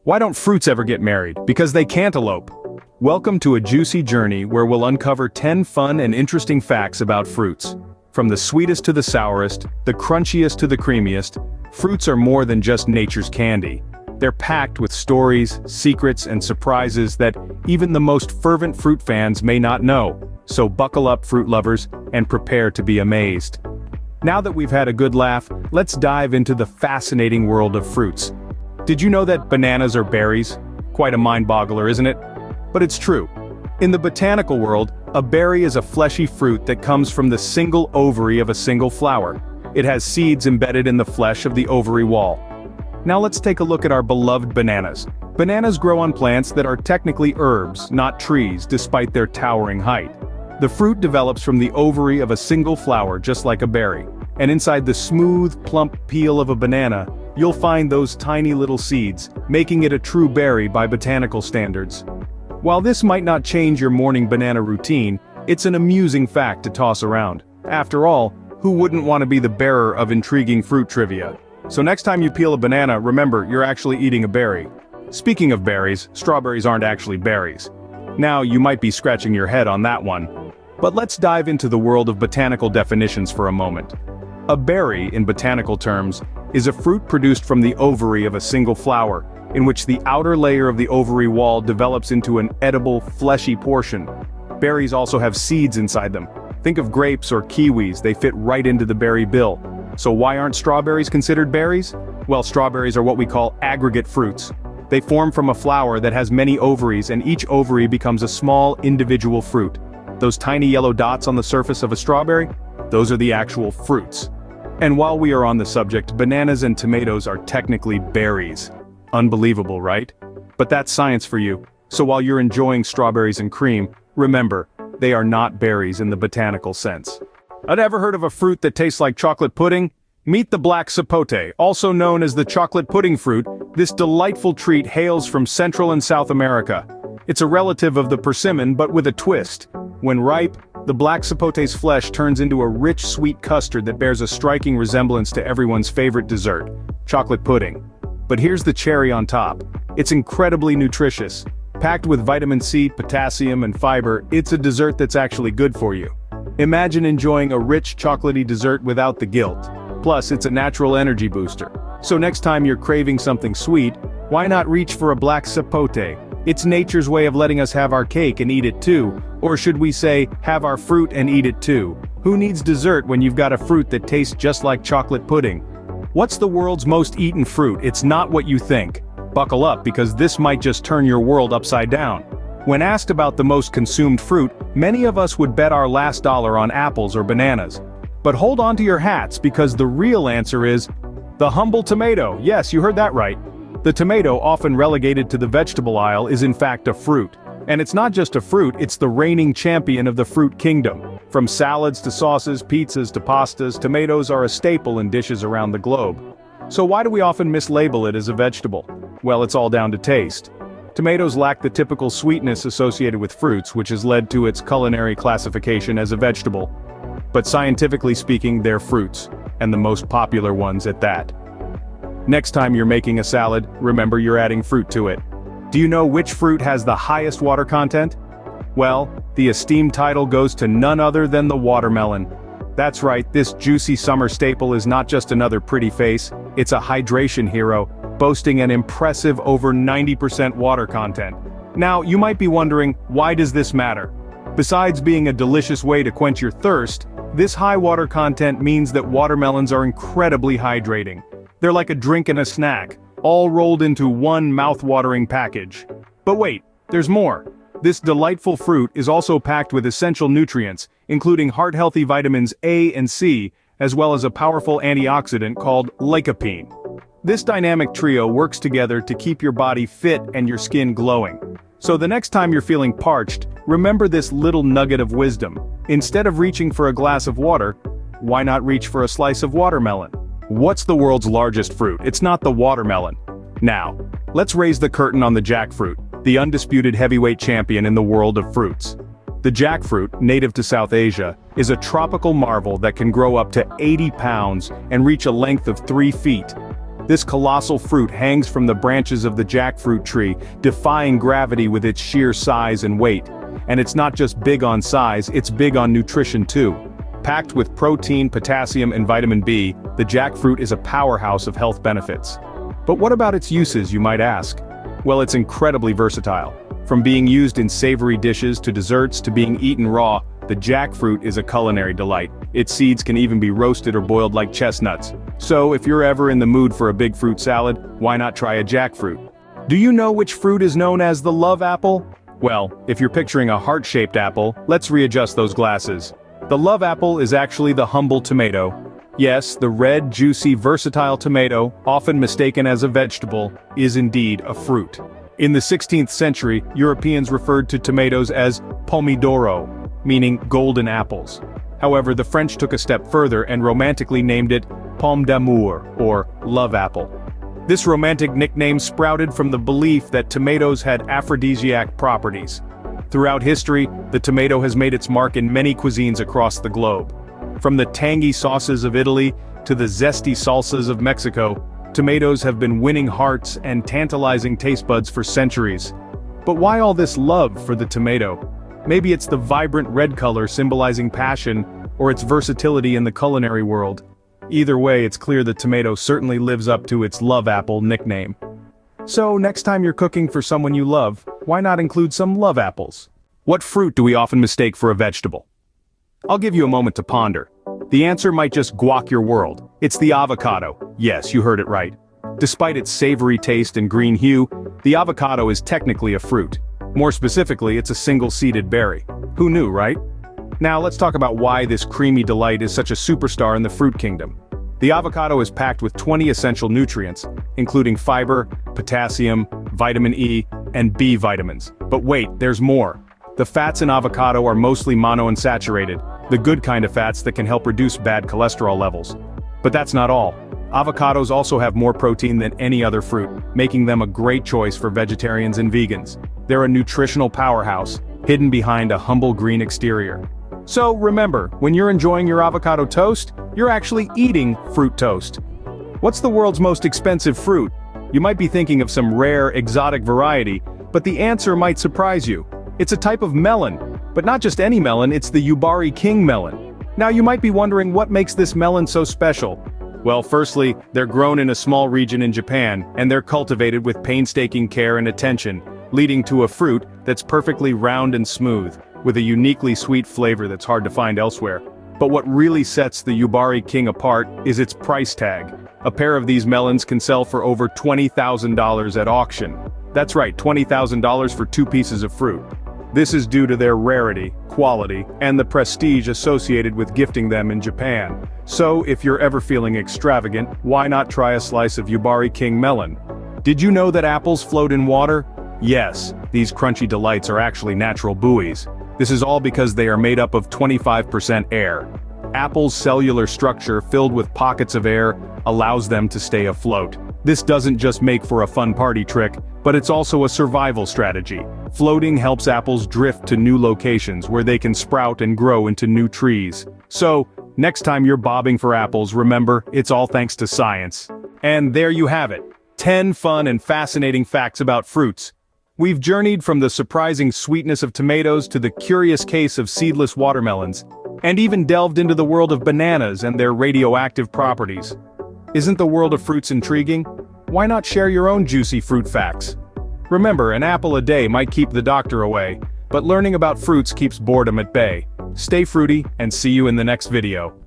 Why don't fruits ever get married? Because they can't elope. Welcome to a juicy journey where we'll uncover 10 fun and interesting facts about fruits. From the sweetest to the sourest, the crunchiest to the creamiest, fruits are more than just nature's candy. They're packed with stories, secrets, and surprises that even the most fervent fruit fans may not know. So buckle up, fruit lovers, and prepare to be amazed. Now that we've had a good laugh, let's dive into the fascinating world of fruits. Did you know that bananas are berries? Quite a mind-boggler, isn't it? But it's true. In the botanical world, a berry is a fleshy fruit that comes from the single ovary of a single flower. It has seeds embedded in the flesh of the ovary wall. Now let's take a look at our beloved bananas. Bananas grow on plants that are technically herbs, not trees, despite their towering height. The fruit develops from the ovary of a single flower, just like a berry. And inside the smooth, plump peel of a banana, you'll find those tiny little seeds, making it a true berry by botanical standards. While this might not change your morning banana routine, it's an amusing fact to toss around. After all, who wouldn't want to be the bearer of intriguing fruit trivia? So next time you peel a banana, remember, you're actually eating a berry. Speaking of berries, strawberries aren't actually berries. Now, you might be scratching your head on that one. But let's dive into the world of botanical definitions for a moment. A berry, in botanical terms, is a fruit produced from the ovary of a single flower, in which the outer layer of the ovary wall develops into an edible, fleshy portion. Berries also have seeds inside them. Think of grapes or kiwis, they fit right into the berry bill. So why aren't strawberries considered berries? Well, strawberries are what we call aggregate fruits. They form from a flower that has many ovaries, and each ovary becomes a small, individual fruit. Those tiny yellow dots on the surface of a strawberry? Those are the actual fruits. And while we are on the subject, bananas and tomatoes are technically berries. Unbelievable, right? But that's science for you. So while you're enjoying strawberries and cream, remember, they are not berries in the botanical sense. I'd ever heard of a fruit that tastes like chocolate pudding? Meet the black sapote, also known as the chocolate pudding fruit. This delightful treat hails from Central and South America. It's a relative of the persimmon, but with a twist. When ripe, the black sapote's flesh turns into a rich, sweet custard that bears a striking resemblance to everyone's favorite dessert, chocolate pudding. But here's the cherry on top. It's incredibly nutritious. Packed with vitamin C, potassium, and fiber, it's a dessert that's actually good for you. Imagine enjoying a rich, chocolatey dessert without the guilt. Plus, it's a natural energy booster. So next time you're craving something sweet, why not reach for a black sapote? It's nature's way of letting us have our cake and eat it too. Or should we say, have our fruit and eat it too? Who needs dessert when you've got a fruit that tastes just like chocolate pudding? What's the world's most eaten fruit? It's not what you think. Buckle up, because this might just turn your world upside down. When asked about the most consumed fruit, many of us would bet our last dollar on apples or bananas. But hold on to your hats, because the real answer is the humble tomato. Yes, you heard that right. The tomato, often relegated to the vegetable aisle, is in fact a fruit. And it's not just a fruit, it's the reigning champion of the fruit kingdom. From salads to sauces, pizzas to pastas, tomatoes are a staple in dishes around the globe. So why do we often mislabel it as a vegetable? Well, it's all down to taste. Tomatoes lack the typical sweetness associated with fruits, which has led to its culinary classification as a vegetable. But scientifically speaking, they're fruits, and the most popular ones at that. Next time you're making a salad, remember you're adding fruit to it. Do you know which fruit has the highest water content? Well, the esteemed title goes to none other than the watermelon. That's right, this juicy summer staple is not just another pretty face, it's a hydration hero, boasting an impressive over 90% water content. Now, you might be wondering, why does this matter? Besides being a delicious way to quench your thirst, this high water content means that watermelons are incredibly hydrating. They're like a drink and a snack, all rolled into one mouth-watering package. But wait, there's more. This delightful fruit is also packed with essential nutrients, including heart-healthy vitamins A and C, as well as a powerful antioxidant called lycopene. This dynamic trio works together to keep your body fit and your skin glowing. So the next time you're feeling parched, remember this little nugget of wisdom. Instead of reaching for a glass of water, why not reach for a slice of watermelon? What's the world's largest fruit? It's not the watermelon. Now, let's raise the curtain on the jackfruit, the undisputed heavyweight champion in the world of fruits. The jackfruit, native to South Asia, is a tropical marvel that can grow up to 80 pounds and reach a length of 3 feet. This colossal fruit hangs from the branches of the jackfruit tree, defying gravity with its sheer size and weight. And it's not just big on size, it's big on nutrition too. Packed with protein, potassium, and vitamin B, the jackfruit is a powerhouse of health benefits. But what about its uses, you might ask? Well, it's incredibly versatile. From being used in savory dishes to desserts to being eaten raw, the jackfruit is a culinary delight. Its seeds can even be roasted or boiled like chestnuts. So, if you're ever in the mood for a big fruit salad, why not try a jackfruit? Do you know which fruit is known as the love apple? Well, if you're picturing a heart-shaped apple, let's readjust those glasses. The love apple is actually the humble tomato. Yes, the red, juicy, versatile tomato, often mistaken as a vegetable, is indeed a fruit. In the 16th century, Europeans referred to tomatoes as pomidoro, meaning golden apples. However, the French took a step further and romantically named it pomme d'amour, or love apple. This romantic nickname sprouted from the belief that tomatoes had aphrodisiac properties. Throughout history, the tomato has made its mark in many cuisines across the globe. From the tangy sauces of Italy to the zesty salsas of Mexico, tomatoes have been winning hearts and tantalizing taste buds for centuries. But why all this love for the tomato? Maybe it's the vibrant red color symbolizing passion, or its versatility in the culinary world. Either way, it's clear the tomato certainly lives up to its love apple nickname. So, next time you're cooking for someone you love, why not include some love apples? What fruit do we often mistake for a vegetable? I'll give you a moment to ponder. The answer might just guac your world. It's the avocado. Yes, you heard it right. Despite its savory taste and green hue, the avocado is technically a fruit. More specifically, it's a single-seeded berry. Who knew, right? Now let's talk about why this creamy delight is such a superstar in the fruit kingdom. The avocado is packed with 20 essential nutrients, including fiber, potassium, vitamin E, and B vitamins. But wait, there's more. The fats in avocado are mostly monounsaturated, the good kind of fats that can help reduce bad cholesterol levels. But that's not all. Avocados also have more protein than any other fruit, making them a great choice for vegetarians and vegans. They're a nutritional powerhouse, hidden behind a humble green exterior. So remember, when you're enjoying your avocado toast, you're actually eating fruit toast. What's the world's most expensive fruit? You might be thinking of some rare, exotic variety, but the answer might surprise you. It's a type of melon, but not just any melon, it's the Yubari king melon. Now you might be wondering what makes this melon so special. Well, firstly, they're grown in a small region in Japan, and they're cultivated with painstaking care and attention, leading to a fruit that's perfectly round and smooth, with a uniquely sweet flavor that's hard to find elsewhere. But what really sets the Yubari king apart is its price tag. A pair of these melons can sell for over $20,000 at auction. That's right, $20,000 for 2 pieces of fruit. This is due to their rarity, quality, and the prestige associated with gifting them in Japan. So, if you're ever feeling extravagant, why not try a slice of Yubari king melon? Did you know that apples float in water? Yes, these crunchy delights are actually natural buoys. This is all because they are made up of 25% air. Apples' cellular structure, filled with pockets of air, allows them to stay afloat. This doesn't just make for a fun party trick, but it's also a survival strategy. Floating helps apples drift to new locations where they can sprout and grow into new trees. So, next time you're bobbing for apples, remember, it's all thanks to science. And there you have it. 10 fun and fascinating facts about fruits. We've journeyed from the surprising sweetness of tomatoes to the curious case of seedless watermelons, and even delved into the world of bananas and their radioactive properties. Isn't the world of fruits intriguing? Why not share your own juicy fruit facts? Remember, an apple a day might keep the doctor away, but learning about fruits keeps boredom at bay. Stay fruity, and see you in the next video.